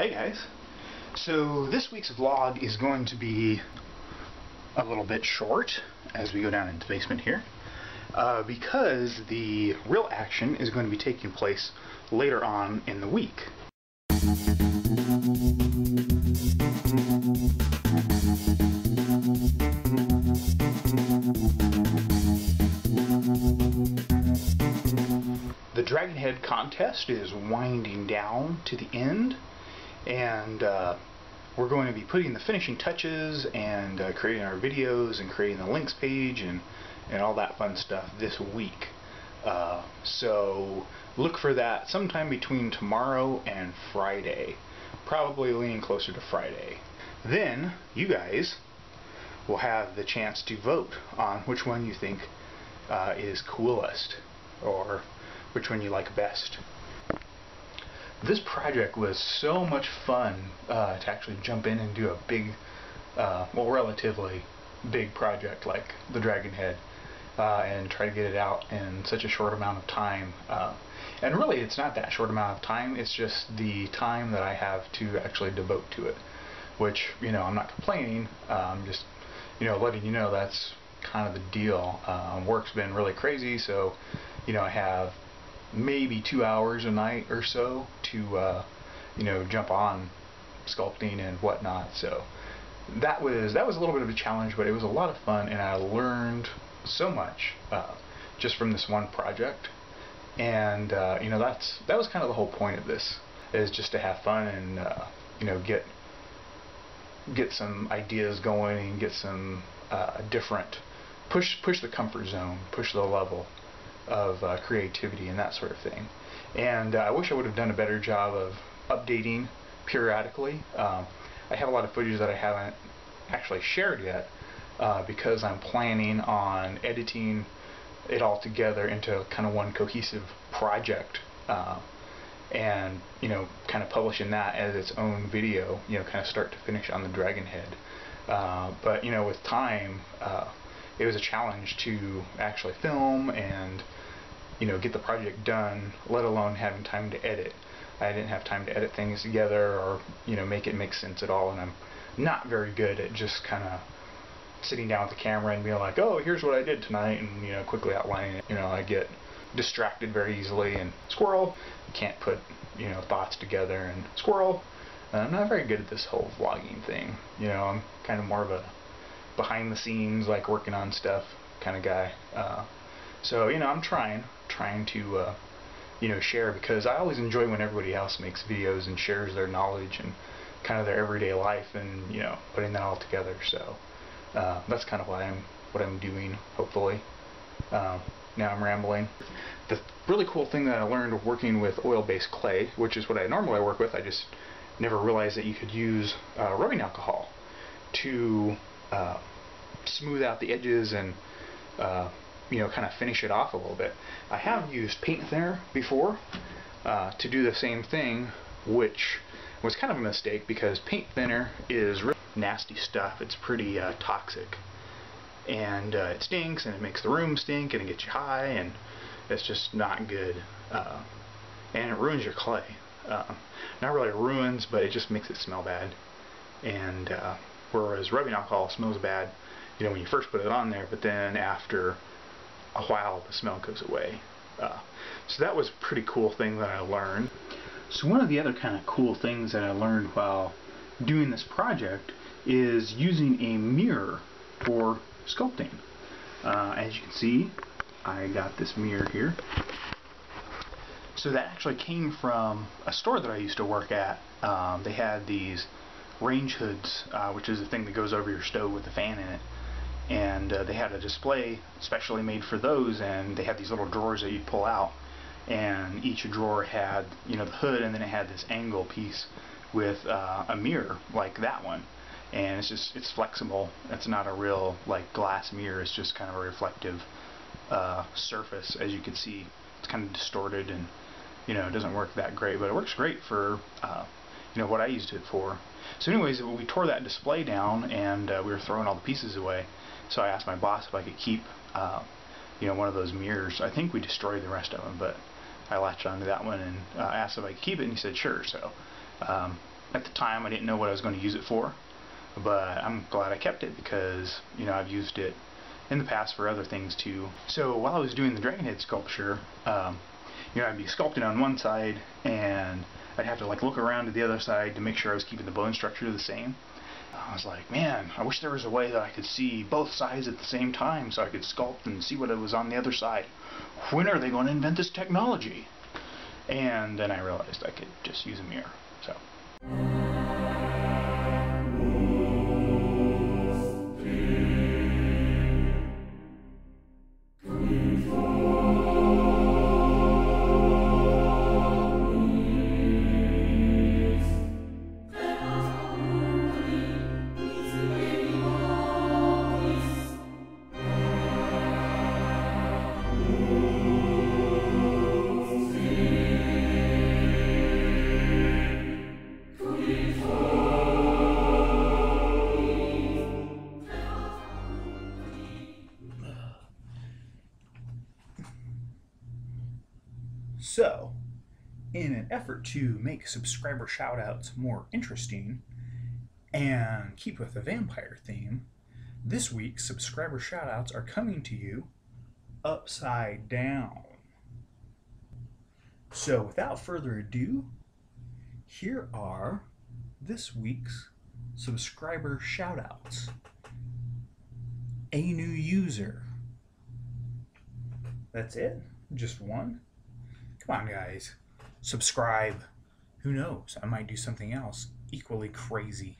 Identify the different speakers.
Speaker 1: Hey guys, so this week's vlog is going to be a little bit short as we go down into the basement here because the real action is going to be taking place later on in the week. The Dragon Head contest is winding down to the end, and we're going to be putting the finishing touches and creating our videos and creating the links page and all that fun stuff this week. So look for that sometime between tomorrow and Friday, probably leaning closer to Friday. Then you guys will have the chance to vote on which one you think is coolest, or which one you like best. This project was so much fun to actually jump in and do a big, well, relatively big project like the Dragon Head and try to get it out in such a short amount of time. And really it's not that short amount of time, it's just the time that I have to actually devote to it, which, you know, I'm not complaining, just, you know, letting you know that's kind of the deal. Work's been really crazy, so, you know, I have maybe 2 hours a night or so to you know, jump on sculpting and whatnot. So that was a little bit of a challenge, but it was a lot of fun, and I learned so much just from this one project. And you know, that was kind of the whole point of this, is just to have fun and you know, get some ideas going and get some different push the comfort zone, push the level of creativity and that sort of thing. And I wish I would have done a better job of updating periodically. I have a lot of footage that I haven't actually shared yet because I'm planning on editing it all together into kind of one cohesive project, and, you know, kind of publishing that as its own video, you know, kind of start to finish on the Dragon Head. But, you know, with time, it was a challenge to actually film and, you know, get the project done, let alone having time to edit. I didn't have time to edit things together or, you know, make it make sense at all, and I'm not very good at just kind of sitting down with the camera and being like, oh, here's what I did tonight, and, you know, quickly outlining it. You know, I get distracted very easily, and squirrel, can't put, you know, thoughts together, and squirrel. I'm not very good at this whole vlogging thing. You know, I'm kind of more of a behind the scenes, like working on stuff kind of guy. So, you know, I'm trying to you know, share, because I always enjoy when everybody else makes videos and shares their knowledge and kind of their everyday life, and, you know, putting that all together. So that's kind of what I'm doing, hopefully. Now I'm rambling. The really cool thing that I learned working with oil-based clay, which is what I normally work with, I just never realized that you could use rubbing alcohol to smooth out the edges and you know, kind of finish it off a little bit. I have used paint thinner before to do the same thing, which was kind of a mistake because paint thinner is really nasty stuff. It's pretty toxic, and it stinks, and it makes the room stink, and it gets you high, and it's just not good, and it ruins your clay. Not really ruins, but it just makes it smell bad. And whereas rubbing alcohol smells bad, you know, when you first put it on there, but then after a while the smell goes away. So that was a pretty cool thing that I learned. So one of the other kind of cool things that I learned while doing this project is using a mirror for sculpting. As you can see, I got this mirror here. So that actually came from a store that I used to work at. They had these range hoods, which is the thing that goes over your stove with the fan in it. And they had a display specially made for those, and they had these little drawers that you'd pull out, and each drawer had, you know, the hood, and then it had this angle piece with a mirror like that one. And it's flexible. It's not a real, like, glass mirror. It's just kind of a reflective surface. As you can see, it's kind of distorted, and, you know, it doesn't work that great, but it works great for you know, what I used it for. So anyways, we tore that display down, and we were throwing all the pieces away. So I asked my boss if I could keep you know, one of those mirrors. I think we destroyed the rest of them, but I latched onto that one and asked if I could keep it, and he said sure. So At the time I didn't know what I was going to use it for, but I'm glad I kept it because, you know, I've used it in the past for other things too. So while I was doing the dragon head sculpture, you know, I'd be sculpting on one side and I'd have to like look around to the other side to make sure I was keeping the bone structure the same. I was like, man, I wish there was a way that I could see both sides at the same time so I could sculpt and see what it was on the other side. When are they going to invent this technology? And then I realized I could just use a mirror. So. So, in an effort to make subscriber shoutouts more interesting and keep with the vampire theme, this week's subscriber shoutouts are coming to you upside down. So, without further ado, here are this week's subscriber shoutouts. A new user. That's it? Just one? Come on, guys. Subscribe. Who knows? I might do something else equally crazy.